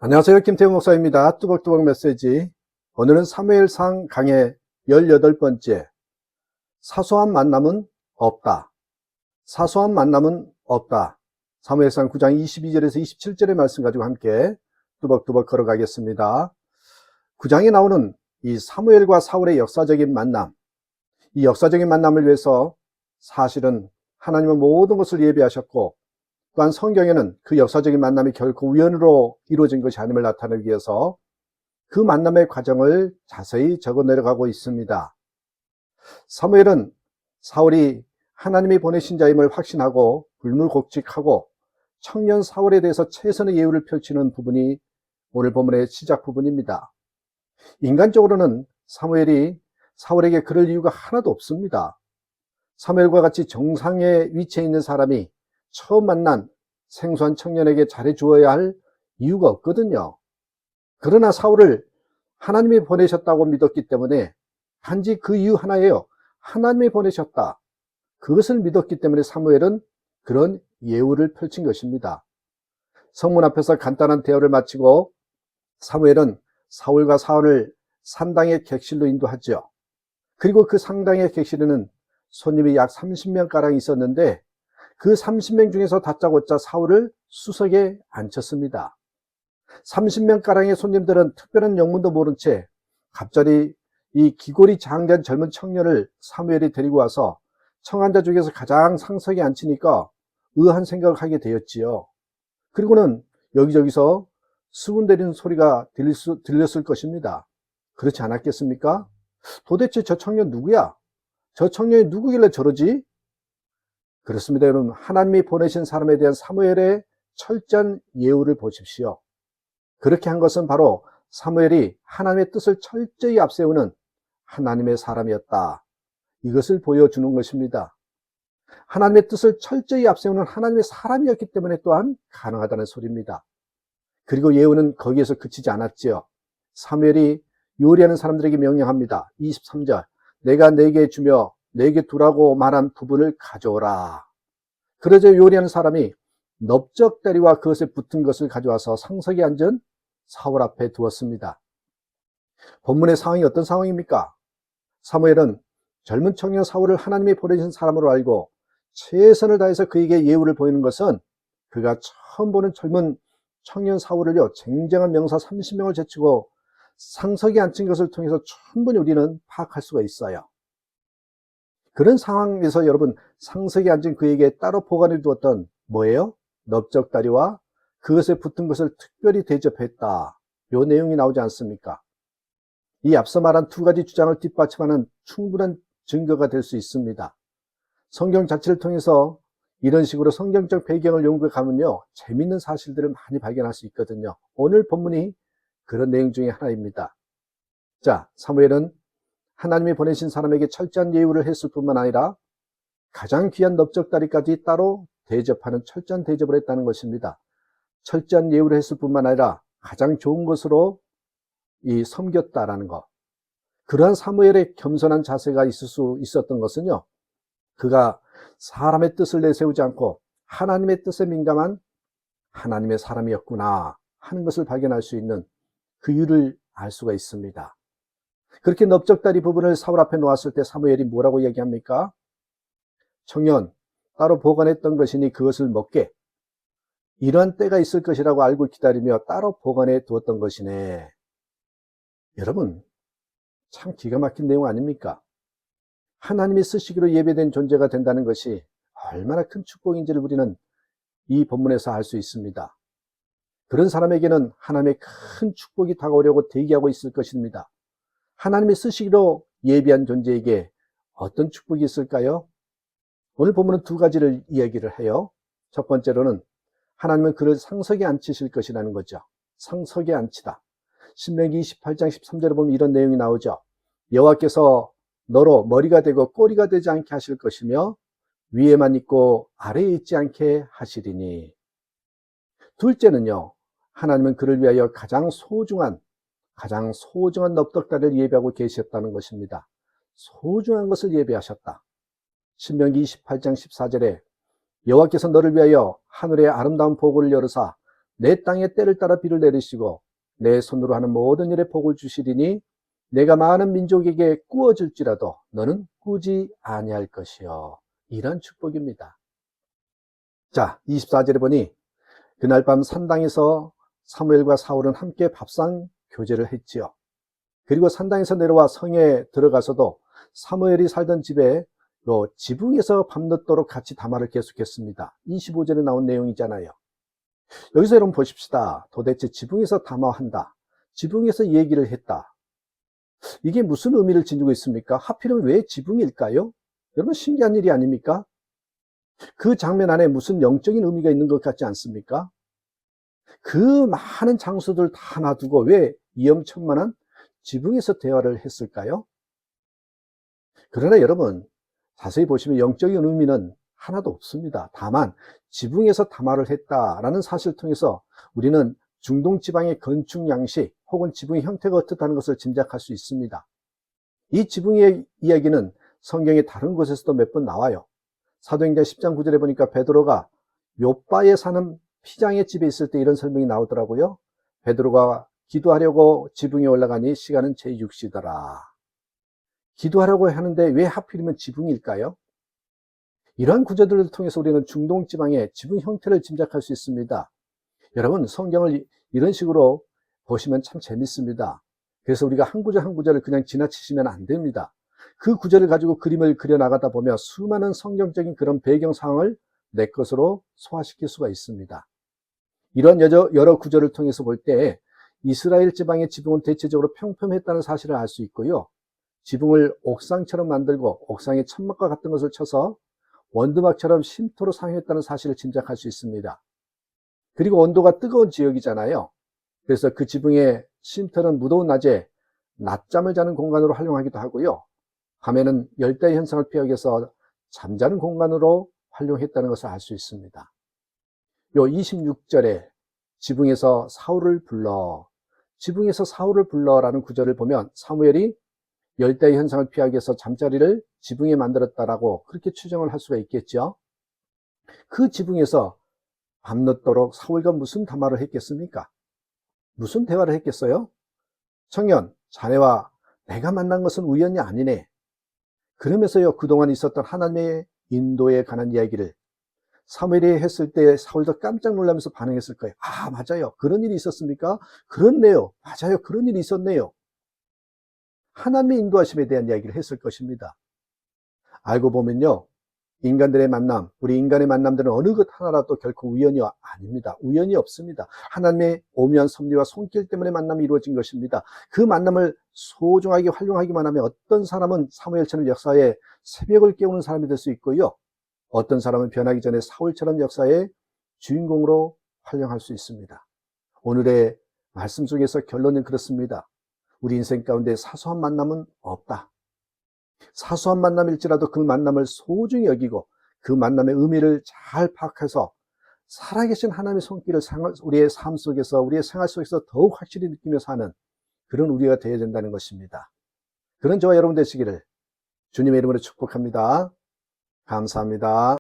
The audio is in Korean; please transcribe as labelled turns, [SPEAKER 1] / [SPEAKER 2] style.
[SPEAKER 1] 안녕하세요. 김태우 목사입니다. 뚜벅뚜벅 메시지. 오늘은 사무엘상 강의 18번째. 사소한 만남은 없다. 사소한 만남은 없다. 사무엘상 9장 22절에서 27절의 말씀 가지고 함께 뚜벅뚜벅 걸어가겠습니다. 9장에 나오는 이 사무엘과 사울의 역사적인 만남. 이 역사적인 만남을 위해서 사실은 하나님은 모든 것을 예비하셨고, 또한 성경에는 그 역사적인 만남이 결코 우연으로 이루어진 것이 아님을 나타내기 위해서 그 만남의 과정을 자세히 적어 내려가고 있습니다. 사무엘은 사울이 하나님이 보내신 자임을 확신하고 불물곡직하고 청년 사울에 대해서 최선의 예우를 펼치는 부분이 오늘 본문의 시작 부분입니다. 인간적으로는 사무엘이 사울에게 그럴 이유가 하나도 없습니다. 사무엘과 같이 정상의 위치에 있는 사람이 처음 만난 생소한 청년에게 잘해주어야 할 이유가 없거든요. 그러나 사울을 하나님이 보내셨다고 믿었기 때문에 단지 그 이유 하나예요. 하나님이 보내셨다. 그것을 믿었기 때문에 사무엘은 그런 예우를 펼친 것입니다. 성문 앞에서 간단한 대화를 마치고 사무엘은 사울과 사울을 산당의 객실로 인도하죠. 그리고 그 상당의 객실에는 손님이 약 30명가량 있었는데 그 30명 중에서 다짜고짜 사울을 수석에 앉혔습니다. 30명가량의 손님들은 특별한 영문도 모른 채 갑자기 이 귀골이 장대한 젊은 청년을 사무엘이 데리고 와서 청환자 중에서 가장 상석에 앉히니까 의아한 생각을 하게 되었지요. 그리고는 여기저기서 수군대리는 소리가 들렸을 것입니다. 그렇지 않았겠습니까? 도대체 저 청년 누구야? 저 청년이 누구길래 저러지? 그렇습니다. 여러분, 하나님이 보내신 사람에 대한 사무엘의 철저한 예우를 보십시오. 그렇게 한 것은 바로 사무엘이 하나님의 뜻을 철저히 앞세우는 하나님의 사람이었다. 이것을 보여주는 것입니다. 하나님의 뜻을 철저히 앞세우는 하나님의 사람이었기 때문에 또한 가능하다는 소리입니다. 그리고 예우는 거기에서 그치지 않았지요. 사무엘이 요리하는 사람들에게 명령합니다. 23절, 내가 네게 주며 내게 두라고 말한 부분을 가져오라. 그러자 요리하는 사람이 넓적다리와 그것에 붙은 것을 가져와서 상석에 앉은 사울 앞에 두었습니다. 본문의 상황이 어떤 상황입니까? 사무엘은 젊은 청년 사울을 하나님이 보내신 사람으로 알고 최선을 다해서 그에게 예우를 보이는 것은 그가 처음 보는 젊은 청년 사울을요, 쟁쟁한 명사 30명을 제치고 상석에 앉힌 것을 통해서 충분히 우리는 파악할 수가 있어요. 그런 상황에서 여러분, 상석에 앉은 그에게 따로 보관해 두었던 뭐예요? 넓적다리와 그것에 붙은 것을 특별히 대접했다. 이 내용이 나오지 않습니까? 이 앞서 말한 두 가지 주장을 뒷받침하는 충분한 증거가 될 수 있습니다. 성경 자체를 통해서 이런 식으로 성경적 배경을 연구해 가면요, 재미있는 사실들을 많이 발견할 수 있거든요. 오늘 본문이 그런 내용 중에 하나입니다. 자, 사무엘은 하나님이 보내신 사람에게 철저한 예우를 했을 뿐만 아니라 가장 귀한 넓적다리까지 따로 대접하는 철저한 대접을 했다는 것입니다. 철저한 예우를 했을 뿐만 아니라 가장 좋은 것으로 섬겼다라는 것. 그러한 사무엘의 겸손한 자세가 있을 수 있었던 것은요, 그가 사람의 뜻을 내세우지 않고 하나님의 뜻에 민감한 하나님의 사람이었구나 하는 것을 발견할 수 있는 그 이유를 알 수가 있습니다. 그렇게 넓적다리 부분을 사울 앞에 놓았을 때 사무엘이 뭐라고 얘기합니까? 청년, 따로 보관했던 것이니 그것을 먹게. 이러한 때가 있을 것이라고 알고 기다리며 따로 보관해 두었던 것이네. 여러분, 참 기가 막힌 내용 아닙니까? 하나님이 쓰시기로 예배된 존재가 된다는 것이 얼마나 큰 축복인지를 우리는 이 본문에서 알 수 있습니다. 그런 사람에게는 하나님의 큰 축복이 다가오려고 대기하고 있을 것입니다. 하나님이 쓰시기로 예비한 존재에게 어떤 축복이 있을까요? 오늘 본문은 두 가지를 이야기를 해요. 첫 번째로는 하나님은 그를 상석에 앉히실 것이라는 거죠. 상석에 앉히다. 신명기 28장 13절에 보면 이런 내용이 나오죠. 여호와께서 너로 머리가 되고 꼬리가 되지 않게 하실 것이며 위에만 있고 아래에 있지 않게 하시리니. 둘째는요, 하나님은 그를 위하여 가장 소중한 넓적다리를 예비하고 계셨다는 것입니다. 소중한 것을 예비하셨다. 신명기 28장 14절에 여호와께서 너를 위하여 하늘의 아름다운 보고를 열으사 내 땅에 때를 따라 비를 내리시고 내 손으로 하는 모든 일에 복을 주시리니 내가 많은 민족에게 꾸어줄지라도 너는 꾸지 아니할 것이요. 이런 축복입니다. 자, 24절에 보니 그날 밤 산당에서 사무엘과 사울은 함께 밥상 교제를 했지요. 그리고 산당에서 내려와 성에 들어가서도 사무엘이 살던 집에 지붕에서 밤늦도록 같이 담화를 계속했습니다. 25절에 나온 내용이잖아요. 여기서 여러분 보십시다. 도대체 지붕에서 담화한다, 지붕에서 얘기를 했다, 이게 무슨 의미를 지니고 있습니까? 하필이면 왜 지붕일까요? 여러분 신기한 일이 아닙니까? 그 장면 안에 무슨 영적인 의미가 있는 것 같지 않습니까? 그 많은 장소들 다 놔두고 왜 위험천만한 지붕에서 대화를 했을까요? 그러나 여러분 자세히 보시면 영적인 의미는 하나도 없습니다. 다만 지붕에서 담화를 했다라는 사실을 통해서 우리는 중동 지방의 건축 양식 혹은 지붕의 형태가 어떻다는 것을 짐작할 수 있습니다. 이 지붕의 이야기는 성경의 다른 곳에서도 몇 번 나와요. 사도행전 10장 9절에 보니까 베드로가 욥바에 사는 피장의 집에 있을 때 이런 설명이 나오더라고요. 베드로가 기도하려고 지붕에 올라가니 시간은 제6시더라. 기도하려고 하는데 왜 하필이면 지붕일까요? 이러한 구절들을 통해서 우리는 중동 지방의 지붕 형태를 짐작할 수 있습니다. 여러분 성경을 이런 식으로 보시면 참 재밌습니다. 그래서 우리가 한 구절 한 구절을 그냥 지나치시면 안 됩니다. 그 구절을 가지고 그림을 그려나가다 보면 수많은 성경적인 그런 배경 상황을 내 것으로 소화시킬 수가 있습니다. 이런 여러 구절을 통해서 볼 때 이스라엘 지방의 지붕은 대체적으로 평평했다는 사실을 알 수 있고요. 지붕을 옥상처럼 만들고 옥상에 천막과 같은 것을 쳐서 원두막처럼 심토로 사용했다는 사실을 짐작할 수 있습니다. 그리고 온도가 뜨거운 지역이잖아요. 그래서 그 지붕의 쉼터는 무더운 낮에 낮잠을 자는 공간으로 활용하기도 하고요. 밤에는 열대 현상을 피하기 위해서 잠자는 공간으로 활용했다는 것을 알 수 있습니다. 요 26절에 지붕에서 사울을 불러라는 구절을 보면 사무엘이 열대 현상을 피하기 위해서 잠자리를 지붕에 만들었다라고 그렇게 추정을 할 수가 있겠죠. 그 지붕에서 밤늦도록 사울과 무슨 담화를 했겠습니까? 무슨 대화를 했겠어요? 청년, 자네와 내가 만난 것은 우연이 아니네. 그러면서요, 그동안 있었던 하나님의 인도에 관한 이야기를 사무엘이 했을 때 사울도 깜짝 놀라면서 반응했을 거예요. 아, 맞아요. 그런 일이 있었습니까? 그렇네요. 맞아요. 그런 일이 있었네요. 하나님의 인도하심에 대한 이야기를 했을 것입니다. 알고 보면요, 인간들의 만남, 우리 인간의 만남들은 어느 것 하나라도 결코 우연이 아닙니다. 우연이 없습니다. 하나님의 오묘한 섭리와 손길 때문에 만남이 이루어진 것입니다. 그 만남을 소중하게 활용하기만 하면 어떤 사람은 사무엘처럼 역사에 새벽을 깨우는 사람이 될 수 있고요. 어떤 사람은 변하기 전에 사울처럼 역사의 주인공으로 활용할 수 있습니다. 오늘의 말씀 중에서 결론은 그렇습니다. 우리 인생 가운데 사소한 만남은 없다. 사소한 만남일지라도 그 만남을 소중히 여기고 그 만남의 의미를 잘 파악해서 살아계신 하나님의 손길을 우리의 삶 속에서, 우리의 생활 속에서 더욱 확실히 느끼며 사는 그런 우리가 되어야 된다는 것입니다. 그런 저와 여러분 되시기를 주님의 이름으로 축복합니다. 감사합니다.